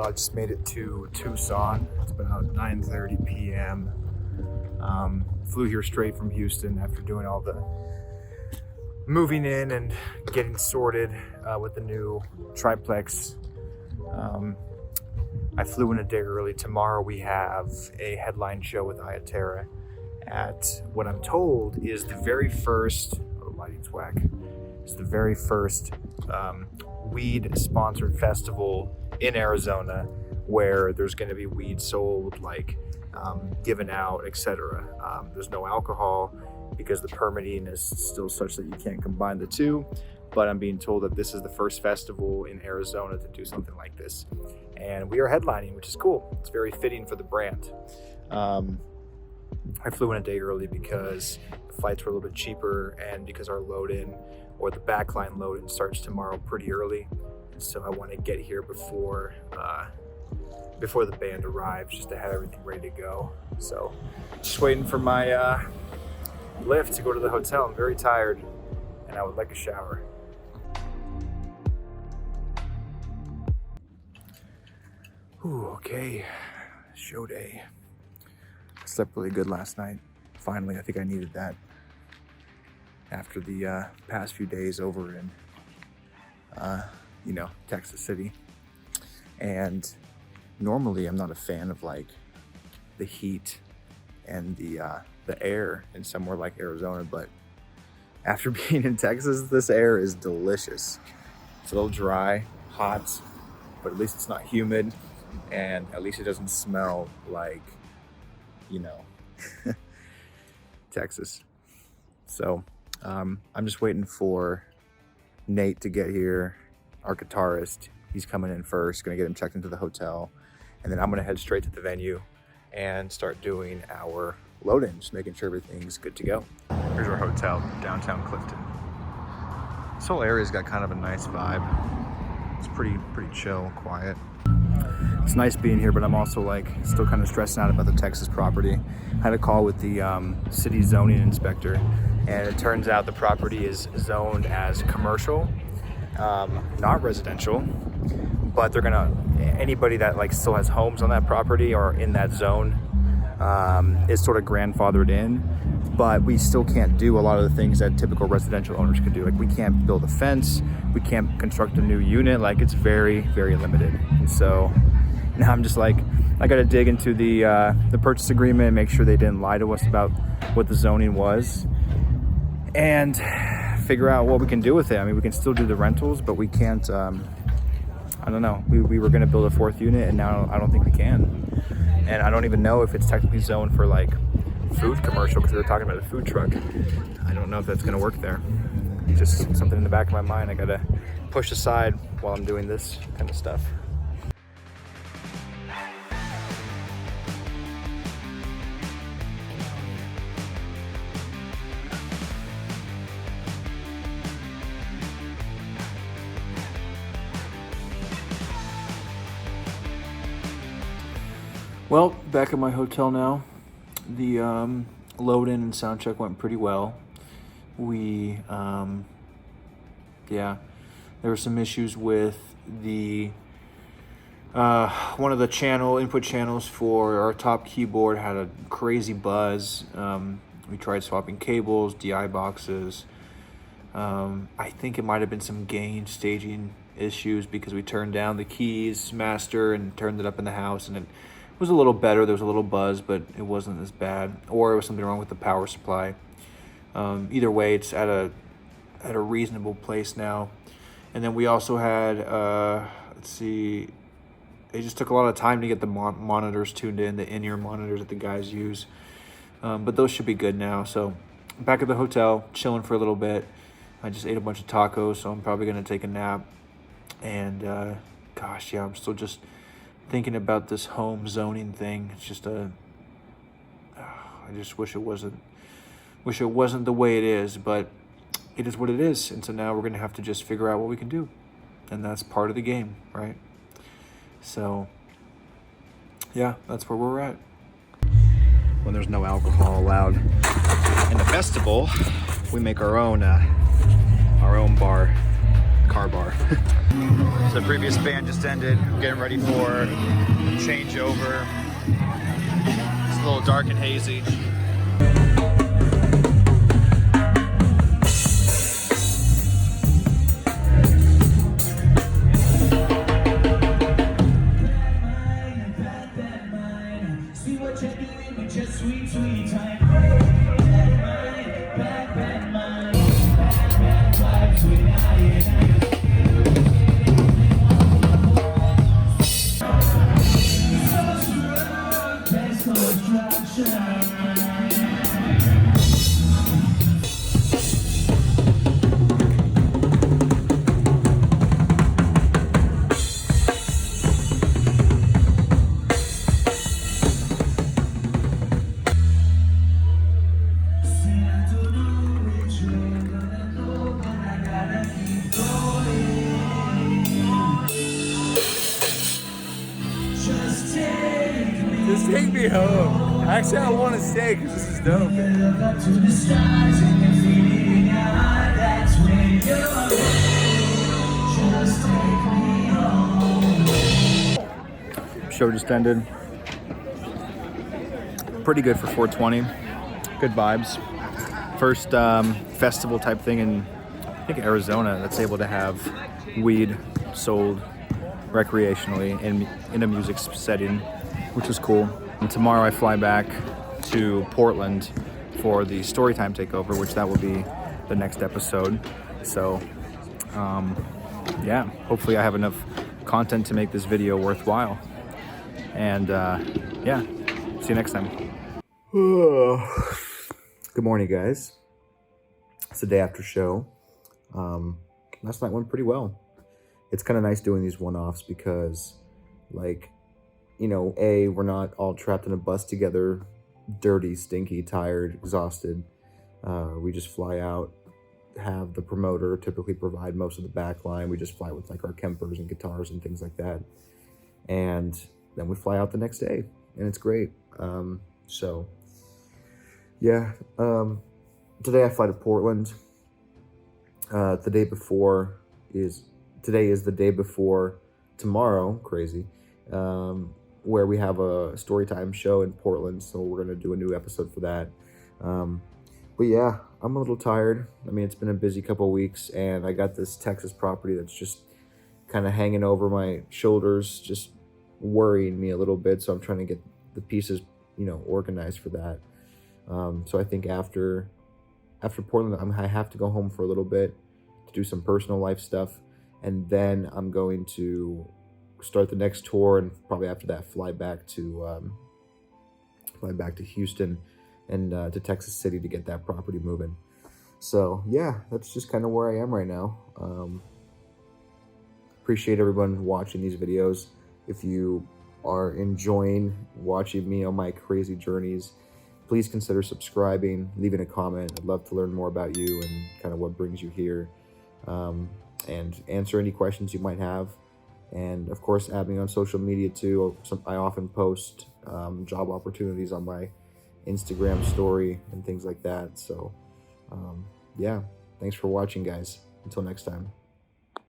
Well, I just made it to Tucson. It's about 9:30 p.m. Flew here straight from Houston after doing all the moving in and getting sorted with the new triplex. I flew in a day early. Tomorrow we have a headline show with Iya Terra at what I'm told is the very first, oh, lighting's whack. It's the very first weed sponsored festival in Arizona where there's going to be weed sold, like given out, etc. There's no alcohol because the permitting is still such that you can't combine the two. But I'm being told that this is the first festival in Arizona to do something like this. And we are headlining, which is cool. It's very fitting for the brand. I flew in a day early because the flights were a little bit cheaper and because our load-in or the backline load-in starts tomorrow pretty early. And so I want to get here before the band arrives, just to have everything ready to go. So just waiting for my lift to go to the hotel. I'm very tired and I would like a shower. Ooh, okay, show day. I slept really good last night. Finally, I think I needed that after the past few days over in, Texas City. And normally I'm not a fan of like the heat and the air in somewhere like Arizona, but after being in Texas, this air is delicious. It's a little dry, hot, but at least it's not humid. And at least it doesn't smell like, Texas. So I'm just waiting for Nate to get here, our guitarist. He's coming in first, gonna get him checked into the hotel. And then I'm gonna head straight to the venue and start doing our load-in, just making sure everything's good to go. Here's our hotel, downtown Clifton. This whole area's got kind of a nice vibe. It's pretty chill, quiet. It's nice being here, but I'm also still kind of stressing out about the Texas property. I had a call with the city zoning inspector, and it turns out the property is zoned as commercial, not residential. But they're gonna, anybody that still has homes on that property or in that zone is sort of grandfathered in. But we still can't do a lot of the things that typical residential owners could do. Like we can't build a fence, we can't construct a new unit. It's very, very limited. And so now I'm just I gotta dig into the purchase agreement and make sure they didn't lie to us about what the zoning was and figure out what we can do with it. I mean, we can still do the rentals, but we can't, I don't know. We were gonna build a fourth unit and now I don't think we can. And I don't even know if it's technically zoned for food commercial because they're talking about a food truck. I don't know if that's gonna work there. Just something in the back of my mind I gotta push aside while I'm doing this kind of stuff. Well, back at my hotel now. The load-in and sound check went pretty well. We, there were some issues with the one of the input channels for our top keyboard had a crazy buzz. We tried swapping cables, DI boxes. I think it might have been some gain staging issues because we turned down the keys master and turned it up in the house, and it was a little better. There was a little buzz, but it wasn't as bad. Or it was something wrong with the power supply. Either way, it's at a reasonable place now. And then we also had, it just took a lot of time to get the monitors tuned in, the in-ear monitors that the guys use. But those should be good now. So back at the hotel, chilling for a little bit. I just ate a bunch of tacos, so I'm probably gonna take a nap. And I'm still just thinking about this home zoning thing. It's just I just wish it wasn't the way it is, but it is what it is. And so now we're gonna have to just figure out what we can do, and that's part of the game, right? So yeah, that's where we're at. When there's no alcohol allowed in the festival, we make our own bar car bar. So the previous band just ended. I'm getting ready for changeover. It's a little dark and hazy. Just take me home. Actually, I want to stay because this is dope. Show just ended. Pretty good for 420. Good vibes. First festival type thing in, I think, Arizona that's able to have weed sold recreationally in a music setting, which is cool. And tomorrow I fly back to Portland for the Storytime takeover, which that will be the next episode. So yeah, hopefully I have enough content to make this video worthwhile. And yeah, see you next time. Good morning, guys. It's the day after show. Last night went pretty well. It's kind of nice doing these one-offs because, like, you know, we're not all trapped in a bus together, dirty, stinky, tired, exhausted. We just fly out, have the promoter typically provide most of the back line. We just fly with like our Kempers and guitars and things like that. And then we fly out the next day and it's great. So yeah, today I fly to Portland. Today is the day before tomorrow, crazy, where we have a Storytime show in Portland. So we're going to do a new episode for that. But yeah, I'm a little tired. I mean, it's been a busy couple of weeks and I got this Texas property that's just kind of hanging over my shoulders, just worrying me a little bit. So I'm trying to get the pieces, you know, organized for that. So I think after Portland, I have to go home for a little bit to do some personal life stuff. And then I'm going to start the next tour, and probably after that fly back to Houston and to Texas City to get that property moving. So yeah, that's just kind of where I am right now. Appreciate everyone watching these videos. If you are enjoying watching me on my crazy journeys, please consider subscribing, leaving a comment. I'd love to learn more about you and kind of what brings you here. And answer any questions you might have. And of course, add me on social media too. I often post job opportunities on my Instagram story and things like that. So yeah, thanks for watching, guys. Until next time.